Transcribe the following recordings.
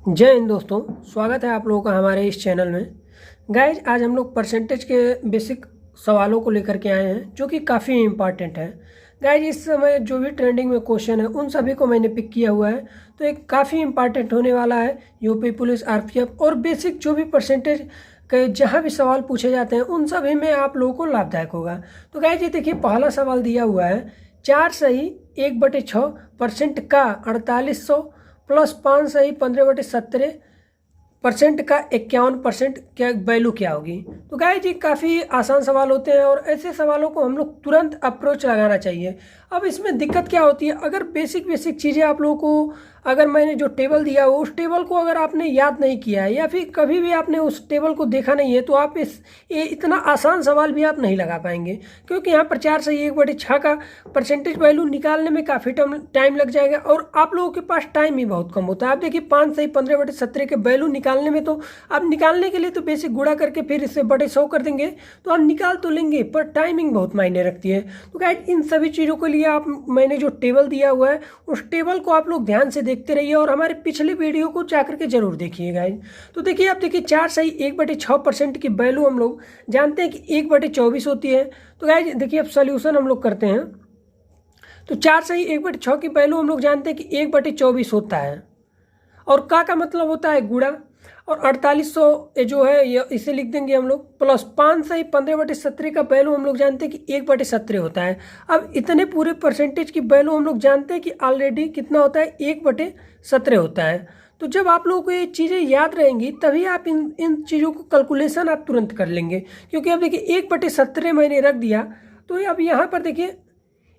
जय हिंद दोस्तों, स्वागत है आप लोगों का हमारे इस चैनल में। गाइज, आज हम लोग परसेंटेज के बेसिक सवालों को लेकर के आए हैं जो कि काफ़ी इम्पॉर्टेंट है। गाइज, इस समय जो भी ट्रेंडिंग में क्वेश्चन है उन सभी को मैंने पिक किया हुआ है, तो एक काफ़ी इम्पॉर्टेंट होने वाला है। यूपी पुलिस, आरपीएफ और बेसिक जो भी परसेंटेज के जहाँ भी सवाल पूछे जाते हैं उन सभी में आप लोगों को लाभदायक होगा। तो गाइज, ये देखिए पहला सवाल दिया हुआ है, 4 सही 1/6% का 4800 प्लस 5 सही 15/17% का 51% क्या वैल्यू क्या होगी। तो गाइस, ये काफ़ी आसान सवाल होते हैं और ऐसे सवालों को हम लोग तुरंत अप्रोच लगाना चाहिए। अब इसमें दिक्कत क्या होती है, अगर बेसिक चीज़ें आप लोगों को, अगर मैंने जो टेबल दिया हो उस टेबल को अगर आपने याद नहीं किया है या फिर कभी भी आपने उस टेबल को देखा नहीं है तो आप ये इतना आसान सवाल भी आप नहीं लगा पाएंगे, क्योंकि यहाँ पर 4 सही 1/6 का परसेंटेज वैल्यू निकालने में काफ़ी टाइम लग जाएगा और आप लोगों के पास टाइम ही बहुत कम होता है। आप देखिए 5 सही 15/17 के वैल्यू निकालने में तो आप निकालने के लिए तो बेसिक गुणा करके फिर इससे बड़े 100 कर देंगे तो आप निकाल तो लेंगे, पर टाइमिंग बहुत मायने रखती है। तो गाइस, इन सभी चीज़ों के लिए आप मैंने जो टेबल दिया हुआ है उस टेबल को आप लोग ध्यान से देखते रहिए और हमारे पिछले वीडियो को जाकर के जरूर देखिए गाइस। तो देखिए, आप देखिए 4 सही 1/6% की वैल्यू हम लोग जानते हैं कि 1/24 होती है। तो गाइस देखिए, अब सोल्यूशन हम लोग करते हैं। तो 4 सही 1/6 की वैल्यू हम लोग जानते हैं कि 1/24 होता है और का मतलब होता है गुणा, और 4800 जो है ये इसे लिख देंगे हम लोग, प्लस 5 सही 15/17 का वैल्यू हम लोग जानते हैं कि 1/17 होता है। अब इतने पूरे परसेंटेज की वैल्यू हम लोग जानते हैं कि ऑलरेडी कितना होता है, 1/17 होता है। तो जब आप लोगों को ये चीज़ें याद रहेंगी तभी आप इन चीज़ों को कैलकुलेशन आप तुरंत कर लेंगे, क्योंकि अब देखिए 1/17 मैंने रख दिया। तो अब यहाँ पर देखिए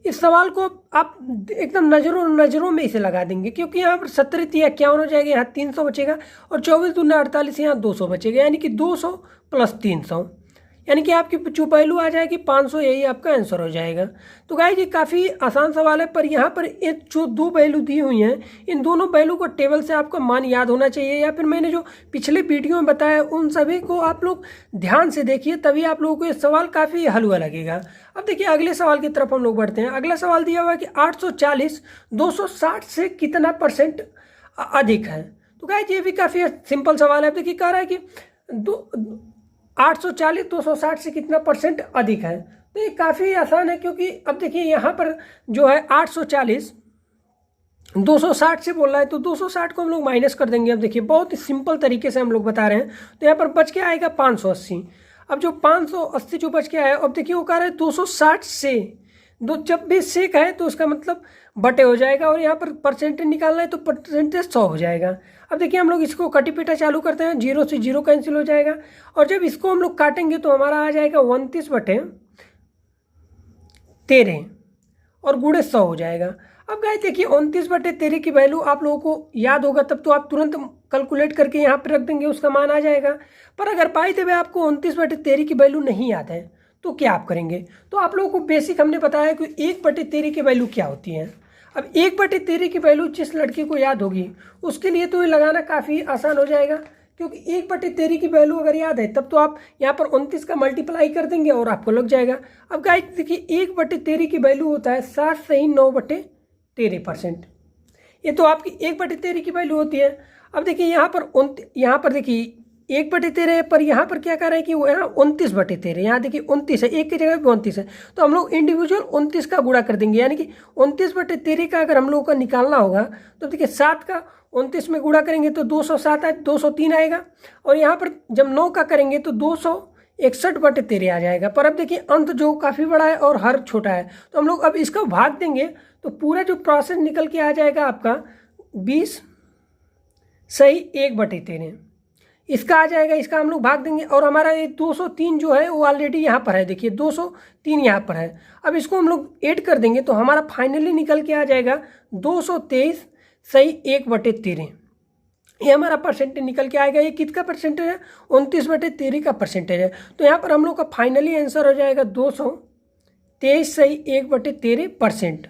इस सवाल को आप एकदम नज़रों में इसे लगा देंगे, क्योंकि यहाँ पर 17 51 हो जाएगा, यहाँ 300 बचेगा और 24 दूना 48, यहाँ 200 बचेगा, यानी कि 200 प्लस 300, यानी कि आपकी जो वैल्यू आ जाएगी 500, यही आपका आंसर हो जाएगा। तो गाइस, ये काफ़ी आसान सवाल है, पर यहाँ पर एक जो दो वैल्यू दी हुई हैं इन दोनों वैल्यू को टेबल से आपको मान याद होना चाहिए, या फिर मैंने जो पिछले वीडियो में बताया उन सभी को आप लोग ध्यान से देखिए, तभी आप लोगों को ये सवाल काफ़ी हलवा लगेगा। अब देखिए अगले सवाल की तरफ हम लोग बढ़ते हैं। अगला सवाल दिया हुआ है कि 840 260 से कितना परसेंट अधिक है। तो गाइस, ये भी काफ़ी सिंपल सवाल है। अब देखिए कह रहा है कि 840 260 से कितना परसेंट अधिक है। तो ये काफ़ी आसान है, क्योंकि अब देखिए यहाँ पर जो है 840 260 से बोल रहा है, तो 260 को हम लोग माइनस कर देंगे। अब देखिए बहुत ही सिंपल तरीके से हम लोग बता रहे हैं। तो यहाँ पर बच के आएगा 580। अब जो 580 जो बच के आया, अब देखिए वो कह रहा है 260 से, जब भी सेक है तो उसका मतलब बटे हो जाएगा, और यहाँ पर परसेंटेज निकालना है तो परसेंटेज 100 हो जाएगा। अब देखिए हम लोग इसको कटी पिटा चालू करते हैं, 0 से 0 कैंसिल हो जाएगा, और जब इसको हम लोग काटेंगे तो हमारा आ जाएगा 29/13 और गुणे 100 हो जाएगा। अब गाइस देखिए 29/13 की वैल्यू आप लोगों को याद होगा तब तो आप तुरंत कैलकुलेट करके यहाँ पर रख देंगे, उसका मान आ जाएगा। पर अगर बाई द वे आपको 29/13 की वैल्यू नहीं याद है तो क्या आप करेंगे, तो आप लोगों को बेसिक हमने बताया कि 1/13 की वैल्यू क्या होती है। अब 1/13 की वैल्यू जिस लड़के को याद होगी उसके लिए तो ये लगाना काफ़ी आसान हो जाएगा, क्योंकि 1/13 की वैल्यू अगर याद है तब तो आप यहाँ पर 29 का मल्टीप्लाई कर देंगे और आपको लग जाएगा। अब गाइस देखिए 1/13 की वैल्यू होता है 60 सही 9/13%। ये तो आपकी 1/13 की वैल्यू होती है। अब देखिए यहाँ पर देखिए 1/13 पर यहाँ पर क्या कर रहे हैं कि वो यहाँ 29/13, यहाँ देखिए 29 है, एक की जगह पे 29 है, तो हम लोग इंडिविजुअल 29 का गुणा कर देंगे, यानी कि 29/13 का अगर हम लोगों का निकालना होगा तो देखिए 7 का 29 में गुणा करेंगे तो 207 है, 203 आएगा, और यहाँ पर जब 9 का करेंगे तो 261/13 आ जाएगा। पर अब देखिए अंत जो काफ़ी बड़ा है और हर छोटा है, तो हम लोग अब इसका भाग देंगे तो पूरा जो प्रोसेस निकल के आ जाएगा आपका 20 सही 1/13 इसका आ जाएगा। इसका हम लोग भाग देंगे और हमारा ये 203 जो है वो ऑलरेडी यहाँ पर है, देखिए 203 यहाँ पर है। अब इसको हम लोग ऐड कर देंगे तो हमारा फाइनली निकल के आ जाएगा 223 सही 1/13। ये हमारा परसेंटेज निकल के आएगा। ये किसका परसेंटेज है, 29/13 का परसेंटेज है। तो यहाँ पर हम लोग का फाइनली आंसर हो जाएगा 223 सही 1/13%।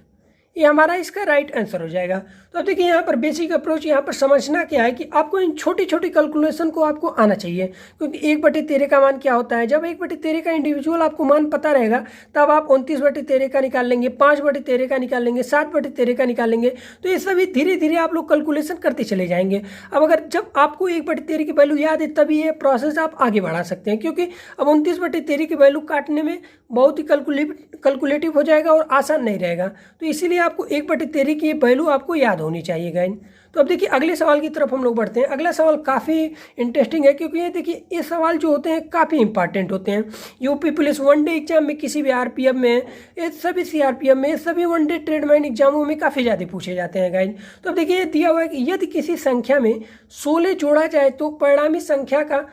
ये हमारा इसका राइट आंसर हो जाएगा। तो अब देखिए यहाँ पर बेसिक अप्रोच यहाँ पर समझना क्या है कि आपको इन छोटी छोटी कैलकुलेशन को आपको आना चाहिए, क्योंकि 1/13 का मान क्या होता है। जब 1/13 का इंडिविजुअल आपको मान पता रहेगा तब आप 29/13 का निकाल लेंगे, 5/13 का निकाल लेंगे, 7/13 का निकाल लेंगे। तो ये सभी धीरे धीरे आप लोग कैलकुलेशन करते चले जाएंगे। अब अगर जब आपको 1/13 की वैल्यू याद है तभी ये प्रोसेस आप आगे बढ़ा सकते हैं, क्योंकि अब 29/13 की वैल्यू काटने में बहुत ही कैलकुलेटिव हो जाएगा और आसान नहीं रहेगा। तो इसीलिए आपको 1/13 की वैल्यू आपको याद होनी चाहिए गाइस। तो अब देखिए अगले सवाल की तरफ हम लोग बढ़ते हैं। अगला सवाल काफ़ी इंटरेस्टिंग है, क्योंकि ये देखिए ये सवाल जो होते हैं काफ़ी इंपॉर्टेंट होते हैं। यूपी पुलिस वनडे एग्जाम में, किसी भी आरपीएफ में, ये सभी सीआरपीएफ में, सभी वनडे ट्रेडमैन एग्जामों में काफ़ी ज़्यादा पूछे जाते हैं गाइस। तो अब देखिए ये दिया हुआ है कि यदि किसी संख्या में 16 जोड़ा जाए तो परिणामी संख्या का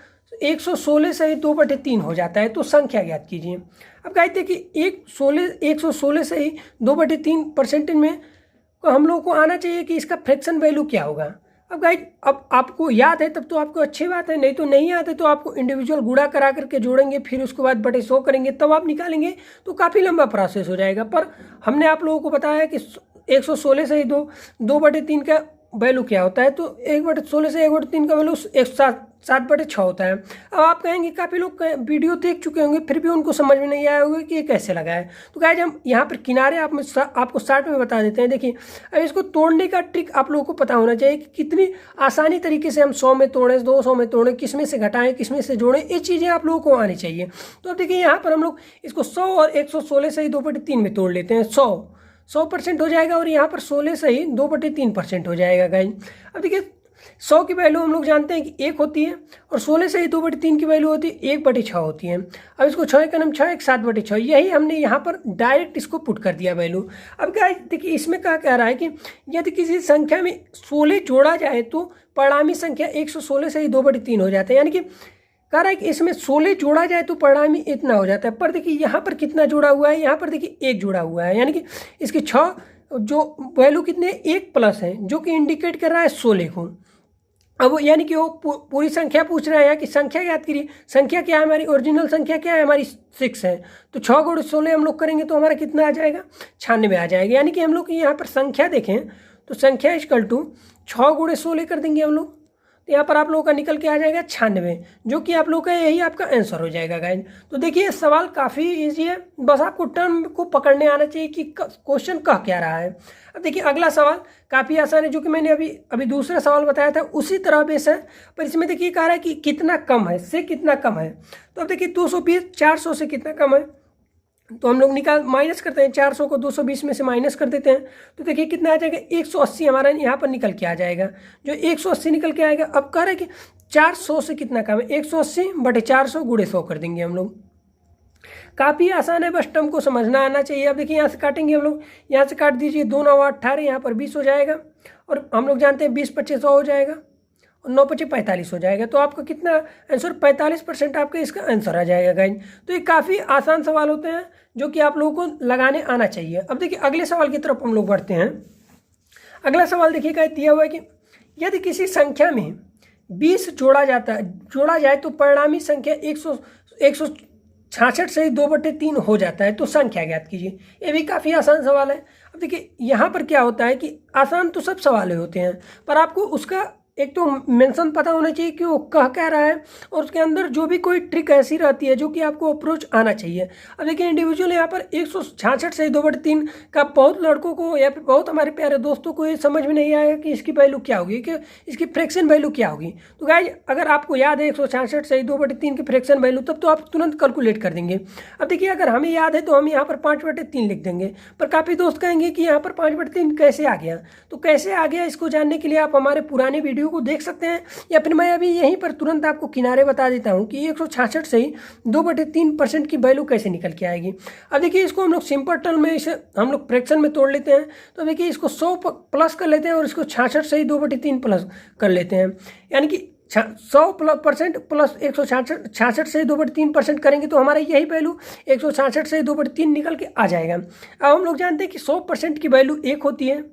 116 से 2/3 हो जाता है। तो संख्या ज्ञात कीजिए। अब गाइस देखिए 116 से ही 2/3 परसेंटेज में तो हम लोग को आना चाहिए कि इसका फ्रैक्शन वैल्यू क्या होगा। अब गाइस अब आपको याद है तब तो आपको अच्छी बात है, नहीं तो नहीं याद है तो आपको इंडिविजुअल गुणा करा करके जोड़ेंगे, फिर उसके बाद बटे 100 करेंगे तब आप निकालेंगे, तो काफ़ी लंबा प्रोसेस हो जाएगा। पर हमने आप लोगों को बताया कि 116 से ही 2/3 का वैल्यू क्या होता है। तो 1/16 से 1/3 का वैल्यू 7/6 होता है। अब आप कहेंगे काफ़ी लोग वीडियो देख चुके होंगे फिर भी उनको समझ में नहीं आया होगा कि ये कैसे लगा है। तो गाइस हम यहाँ पर किनारे आपको शॉर्ट में बता देते हैं। देखिए अब इसको तोड़ने का ट्रिक आप लोगों को पता होना चाहिए कि कितनी आसानी तरीके से हम 100 में तोड़ें, 200 में तोड़ें, किस में से घटाएं, किस में से जोड़ें, ये चीज़ें आप लोगों को आनी चाहिए। तो अब देखिए यहाँ पर हम लोग इसको 100 और 116 से ही 2/3 में तोड़ लेते हैं। 100% हो जाएगा और यहाँ पर 16 से ही 2/3% हो जाएगा गाइस। अब देखिए 100 की वैल्यू हम लोग जानते हैं कि 1 होती है और 16 से ही 2/3 की वैल्यू होती है 1/6 होती है। अब इसको 6 का नाम 6 1 7/6, यही हमने यहाँ पर डायरेक्ट इसको पुट कर दिया वैल्यू। अब गाइस देखिए इसमें क्या कह रहा है कि यदि किसी संख्या में 16 जोड़ा जाए तो परिणामी संख्या 116 से ही 2/3 हो जाता है। यानी कि कह रहा है कि इसमें 16 जोड़ा जाए तो परिणामी इतना हो जाता है। पर देखिए यहाँ पर कितना जुड़ा हुआ है, यहाँ पर देखिए 1 जुड़ा हुआ है, यानी कि इसकी 6 जो वैल्यू कितने 1 प्लस है जो कि इंडिकेट कर रहा है 16 को। अब यानी कि वो पूरी संख्या पूछ रहा है कि संख्या याद करिए, संख्या क्या है हमारी, ओरिजिनल संख्या क्या है हमारी 6 है। तो 6 × 16 हम लोग करेंगे तो हमारा कितना आ जाएगा 96 आ जाएगा। यानी कि हम लोग यहाँ पर संख्या देखें तो संख्या इक्वल टू 6 × 16 कर देंगे हम लोग, तो यहाँ पर आप लोगों का निकल के आ जाएगा 96, जो कि आप लोग का यही आपका आंसर हो जाएगा गाइस। तो देखिए सवाल काफ़ी इजी है, बस आपको टर्म को पकड़ने आना चाहिए कि क्वेश्चन कह क्या रहा है। अब देखिए अगला सवाल काफ़ी आसान है, जो कि मैंने अभी दूसरा सवाल बताया था उसी तरह बेस है, पर इसमें देखिए कह रहा है कि कितना कम है से कितना कम है। तो अब देखिए 220 400 से कितना कम है, तो हम लोग माइनस करते हैं, 400 को 220 में से माइनस कर देते हैं। तो देखिए कितना आ जाएगा 180 हमारा यहाँ पर निकल के आ जाएगा, जो 180 निकल के आएगा। अब कह रहे हैं कि 400 से कितना कम है, 180/400 × 100 कर देंगे हम लोग। काफ़ी आसान है, बस टर्म को समझना आना चाहिए। अब देखिए यहाँ से काटेंगे हम लोग, यहाँ से काट दीजिए 2 9 18, यहाँ पर 20 हो जाएगा और हम लोग जानते हैं 20 25 100 हो जाएगा और 9 25 45 हो जाएगा। तो आपका कितना आंसर 45% आपका इसका आंसर आ जाएगा गाइस। तो ये काफ़ी आसान सवाल होते हैं जो कि आप लोगों को लगाने आना चाहिए। अब देखिए अगले सवाल की तरफ हम लोग बढ़ते हैं। अगला सवाल देखिए गाइस दिया हुआ है कि यदि किसी संख्या में 20 जोड़ा जाए तो परिणामी संख्या 166 से 2/3 हो जाता है, तो संख्या ज्ञात कीजिए। ये भी काफ़ी आसान सवाल है। अब देखिए यहाँ पर क्या होता है कि आसान तो सब सवाल होते हैं, पर आपको उसका एक तो मेंशन पता होना चाहिए कि वो कह रहा है, और उसके अंदर जो भी कोई ट्रिक ऐसी रहती है जो कि आपको अप्रोच आना चाहिए। अब देखिए इंडिविजुअल यहाँ पर 166 से 2/3 का बहुत लड़कों को या फिर बहुत हमारे प्यारे दोस्तों को ये समझ में नहीं आएगा कि इसकी वैल्यू क्या होगी, कि इसकी फ्रैक्शन वैल्यू क्या होगी। तो गाइस अगर आपको याद है 166 से 2/3 की फ्रैक्शन वैल्यू, तब तो आप तुरंत कैलकुलेट कर देंगे। अब देखिए अगर हमें याद है तो हम यहाँ पर 5/3 लिख देंगे, पर काफ़ी दोस्त कहेंगे कि यहाँ पर 5/3 कैसे आ गया। तो कैसे आ गया इसको जानने के लिए आप हमारे पुराने वीडियो को देख सकते हैं, या फिर मैं अभी यहीं पर तुरंत आपको किनारे बता देता हूं कि 166 से ही 2/3% की वैल्यू कैसे निकल के आएगी। अब देखिए इसको हम लोग सिंपल टर्म में इसे हम लोग फ्रैक्शन में तोड़ लेते हैं। तो देखिए इसको 100 प्लस कर लेते हैं और इसको 66 से ही 2/3 प्लस कर लेते हैं, यानी कि 100% प्लस 166 से 2/3% करेंगे तो हमारा यही वैल्यू 166 से 2/3 निकल के आ जाएगा। अब हम लोग जानते हैं कि 100% की वैल्यू 1 होती है,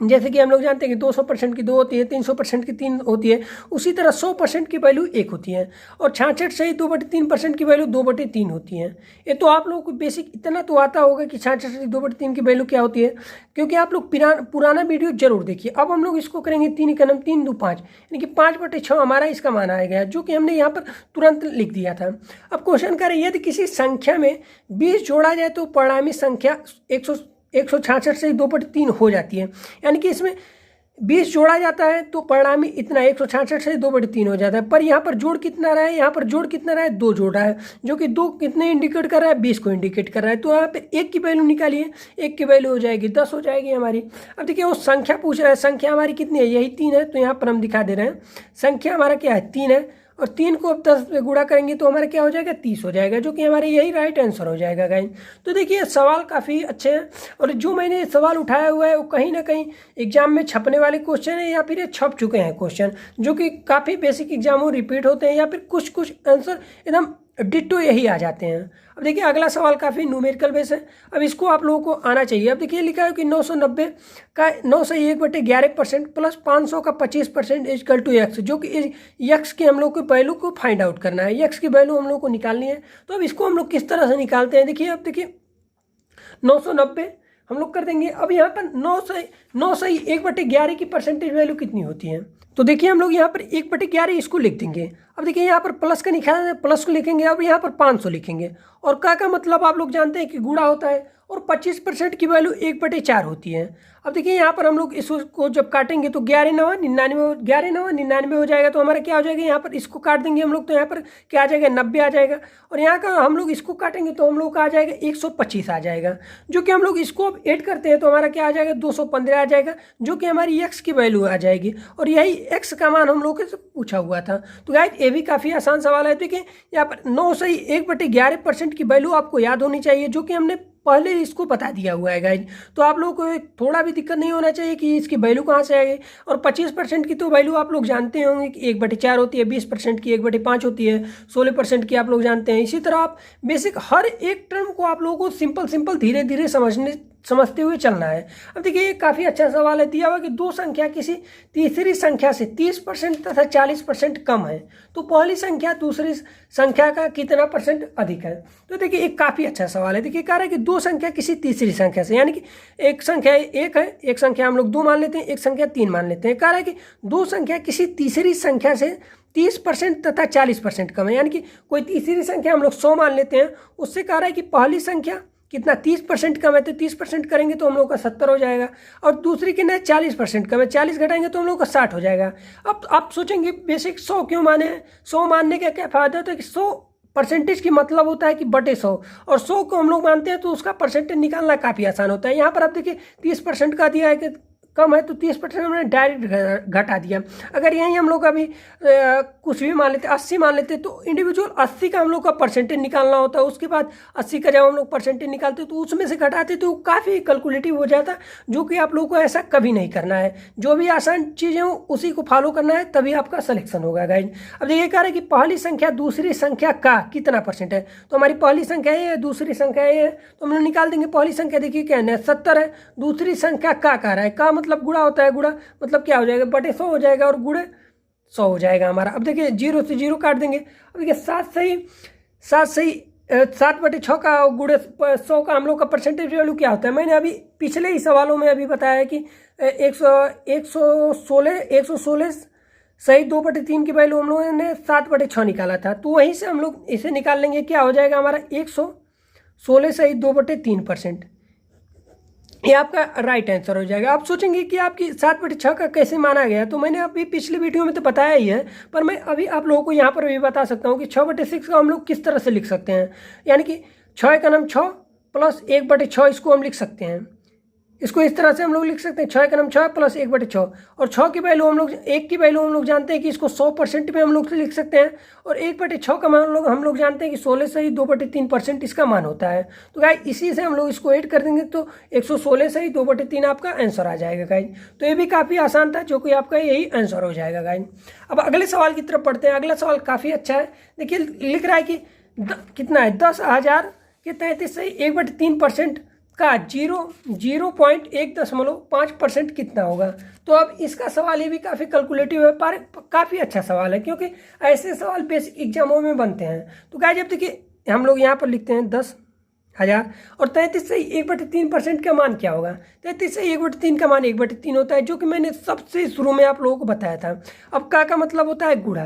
जैसे कि हम लोग जानते हैं कि 200% की 2 होती है, 300% की 3 होती है, उसी तरह 100% की वैल्यू 1 होती है और 66 सही 2/3% की वैल्यू 2/3 होती है। ये तो आप लोगों को बेसिक इतना तो आता होगा कि 66 सही 2/3 की वैल्यू क्या होती है, क्योंकि आप लोग पुराना वीडियो जरूर देखिए। अब हम लोग इसको करेंगे 3 एकम 3 2 5, यानी कि 5/6 हमारा इसका मान आ गया, जो कि हमने यहाँ पर तुरंत लिख दिया था। अब क्वेश्चन करें, यदि किसी संख्या में 20 जोड़ा जाए तो परिणामी संख्या 166 से 2/3 हो जाती है, यानी कि इसमें 20 जोड़ा जाता है तो परिणामी इतना 166 से 2/3 हो जाता है। पर यहाँ पर जोड़ कितना रहा है, यहाँ पर जोड़ कितना रहा है, 2 जोड़ रहा है, जो कि 2 कितने इंडिकेट कर रहा है, 20 को इंडिकेट कर रहा है। तो यहाँ पे 1 की वैल्यू निकालिए, 1 की वैल्यू हो जाएगी 10 हो जाएगी हमारी। अब देखिए वो संख्या पूछ रहा है, संख्या हमारी कितनी है, यही 3 है, तो यहाँ पर हम दिखा दे रहे हैं संख्या हमारा क्या है, 3 है, और 3 को अब 10 पे गुणा करेंगे तो हमारा क्या हो जाएगा, 30 हो जाएगा, जो कि हमारे यही राइट आंसर हो जाएगा गाइस। तो देखिए सवाल काफ़ी अच्छे हैं, और जो मैंने सवाल उठाया हुआ है वो कहीं ना कहीं एग्जाम में छपने वाले क्वेश्चन है, या फिर ये छप चुके हैं क्वेश्चन, जो कि काफ़ी बेसिक एग्जामों रिपीट होते हैं, या फिर कुछ कुछ आंसर एकदम डिट्टो यही आ जाते हैं। अब देखिए अगला सवाल काफ़ी न्यूमेरिकल बेस है, अब इसको आप लोगों को आना चाहिए। अब देखिए लिखा है कि 990 का 9 से 1/11% प्लस 500 का 25% इजकल टू एक्स, जो कि एक्स की हम लोग को वैल्यू को फाइंड आउट करना है, एक्स की वैल्यू हम लोग को निकालनी है। तो अब इसको हम लोग किस तरह से निकालते हैं, देखिए अब देखिए 990 हम लोग कर देंगे। अब यहाँ पर 9 से 1/11 की परसेंटेज वैल्यू कितनी होती है, तो देखिए हम लोग यहाँ पर 1/11 इसको लिख देंगे। अब देखिए यहाँ पर प्लस का निकालना है, प्लस को लिखेंगे, अब यहाँ पर 500 लिखेंगे, और का मतलब आप लोग जानते हैं कि गुणा होता है, और 25% की वैल्यू 1/4 होती है। अब देखिए यहाँ पर हम लोग इसको जब काटेंगे तो 11 9 99, 11 9 99 हो जाएगा, तो हमारा क्या हो जाएगा, यहाँ पर इसको काट देंगे हम लोग तो यहाँ पर क्या आ जाएगा, 90 आ जाएगा, और यहाँ का हम लोग इसको काटेंगे तो हम लोग का आ जाएगा 125 आ जाएगा, जो कि हम लोग इसको अब ऐड करते हैं तो हमारा क्या आ जाएगा, 215 आ जाएगा, जो कि हमारी एक्स की वैल्यू आ जाएगी, और यही एक्स का मान हम लोग से पूछा हुआ था। तो गाइस ये भी काफ़ी आसान सवाल है। देखिए यहाँ पर 9 से 1/11% की वैल्यू आपको याद होनी चाहिए, जो कि हमने पहले इसको बता दिया हुआ है गाइज। तो आप लोगों को थोड़ा भी दिक्कत नहीं होना चाहिए कि इसकी वैल्यू कहाँ से आएगी। और 25% की तो वैल्यू आप लोग जानते होंगे कि 1/4 होती है, 20% की 1/5 होती है, 16% की आप लोग जानते हैं। इसी तरह आप बेसिक हर एक टर्म को आप लोगों को सिंपल धीरे धीरे समझते हुए चलना है। अब देखिए ये काफ़ी अच्छा सवाल है, दिया हुआ कि दो संख्या किसी तीसरी संख्या से 30% तथा 40% कम है, तो पहली संख्या दूसरी संख्या का कितना परसेंट अधिक है। तो देखिए एक काफ़ी अच्छा सवाल है। देखिए कह रहा है कि दो संख्या किसी तीसरी संख्या से, यानी कि एक संख्या 1 है, एक संख्या हम लोग 2 मान लेते हैं, एक संख्या 3 मान लेते हैं। कह रहा है कि दो संख्या किसी तीसरी संख्या से 30% तथा 40% कम है, यानी कि कोई तीसरी संख्या हम लोग 100 मान लेते हैं, उससे कह रहा है कि पहली संख्या कितना 30% कम है, तो 30% करेंगे तो हम लोग का 70 हो जाएगा, और दूसरी कितना है 40% कम है, 40 घटाएंगे तो हम लोग का 60 हो जाएगा। अब आप सोचेंगे बेसिक 100 क्यों माने हैं, 100 मानने का क्या फायदा होता है कि 100% की मतलब होता है कि बटे 100, और 100 को हम लोग मानते हैं तो उसका परसेंटेज निकालना काफ़ी आसान होता है। यहाँ पर आप देखिए 30% का दिया है कि कम है, तो 30% हमने डायरेक्ट घटा दिया। अगर यहीं हम लोग अभी कुछ भी मान लेते 80 मान लेते, तो इंडिविजुअल 80 का हम लोग का परसेंटेज निकालना होता है, उसके बाद 80 का जब हम लोग परसेंटेज निकालते तो उसमें से घटाते तो काफ़ी कैलकुलेटिव हो जाता, जो कि आप लोगों को ऐसा कभी नहीं करना है। जो भी आसान चीज़ें हो उसी को फॉलो करना है, तभी आपका सिलेक्शन होगा गाइज। अब देखिए कह रहे हैं कि पहली संख्या दूसरी संख्या का कितना परसेंट है, तो हमारी पहली संख्या ये है, दूसरी संख्या ये है, तो हम लोग निकाल देंगे। पहली संख्या देखिए क्या है 70 है, दूसरी संख्या का कह रहा है, का मतलब गुणा होता है, गुणा मतलब क्या हो जाएगा, बटे 100 हो जाएगा, और गुणे 100 हो जाएगा हमारा। अब देखिए 0 से 0 काट देंगे। अब देखिए 7/6 का गुणे 100 का हम लोग का परसेंटेज वैल्यू क्या होता है। मैंने अभी पिछले ही सवालों में अभी बताया कि 116 सही 2/3 की वैल्यू हम लोगों ने 7/6 निकाला था, तो वहीं से हम लोग इसे निकाल लेंगे। क्या हो जाएगा हमारा 116 सही 2/3%, ये आपका राइट आंसर हो जाएगा। आप सोचेंगे कि आपकी 7/6 का कैसे माना गया, तो मैंने अभी पिछले वीडियो में तो बताया ही है, पर मैं अभी आप लोगों को यहाँ पर भी बता सकता हूँ कि 6/6 का हम लोग किस तरह से लिख सकते हैं। यानी कि 6 का नाम 6 प्लस 1/6 इसको हम लिख सकते हैं। इसको इस तरह से हम लोग लिख सकते हैं 6 का नाम 6 प्लस 1/6, और 6 की वैल्यू हम लोग 1 की वैल्यू हम लोग जानते हैं कि इसको 100% में हम लोग से लिख सकते हैं, और 1/6 का मान हम लोग जानते हैं कि 16 से ही 2/3% इसका मान होता है। तो गाइस इसी से हम लोग इसको ऐड कर देंगे तो 116 से ही 2/3 आपका आंसर आ जाएगा गाइस। तो ये भी काफ़ी आसान था, जो कि आपका यही आंसर हो जाएगा गाइस। अब अगले सवाल की तरफ पढ़ते हैं। अगला सवाल काफ़ी अच्छा है। देखिए लिख रहा है कि कितना है 10,000 के 33 से 1/3% का 0.1.5% कितना होगा। तो अब इसका सवाल ये भी काफ़ी कैलकुलेटिव है, पर काफ़/काफ़ी अच्छा सवाल है, क्योंकि ऐसे सवाल बेसिक एग्जामों में बनते हैं। तो गाइस जब देखिए हम लोग यहाँ पर लिखते हैं 10,000 और 33 से 1/3% का मान क्या होगा। 33 से 1/3 का मान 1/3 होता है, जो कि मैंने सबसे शुरू में आप लोगों को बताया था। अब का मतलब होता है गुणा।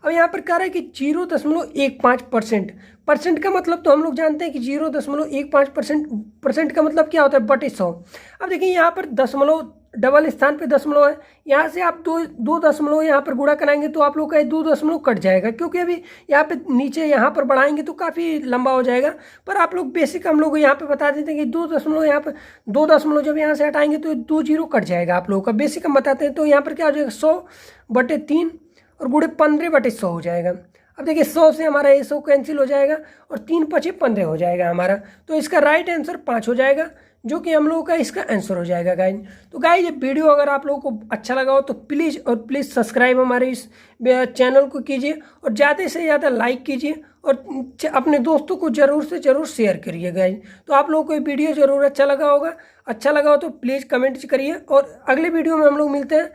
अब यहाँ पर कह रहा है कि 0.15%। परसेंट का मतलब तो हम लोग जानते हैं कि 0.15% का मतलब क्या होता है, बटे 100। अब देखिए यहाँ पर दशमलव डबल स्थान पे दशमलव है, यहाँ से आप दो दशमलव यहाँ पर गुणा कराएंगे तो आप लोग का 2 दशमलव कट जाएगा, क्योंकि अभी यहाँ पे नीचे यहाँ पर बढ़ाएंगे तो काफ़ी लंबा हो जाएगा। पर आप लोग बेसिक हम लोग यहाँ पे बता देते हैं कि 2 दशमलव यहाँ पर 2 दशमलव जब यहाँ से हटाएंगे तो 2 जीरो कट जाएगा आप लोगों का। बेसिक हम बताते हैं, तो यहाँ पर क्या हो जाएगा 100/3 और गुणे 15/100 हो जाएगा। अब देखिए 100 से हमारा ये 100 कैंसिल हो जाएगा और 3×5 = 15 हो जाएगा हमारा। तो इसका राइट आंसर 5 हो जाएगा, जो कि हम लोगों का इसका आंसर हो जाएगा गाइज। तो गाइज ये वीडियो अगर आप लोगों को अच्छा लगा हो तो प्लीज़ सब्सक्राइब हमारे इस चैनल को कीजिए और ज़्यादा से ज़्यादा लाइक कीजिए और अपने दोस्तों को ज़रूर से ज़रूर शेयर करिए गाइज। तो आप लोगों को ये वीडियो ज़रूर अच्छा लगा हो तो प्लीज़ कमेंट करिए और अगले वीडियो में हम लोग मिलते हैं।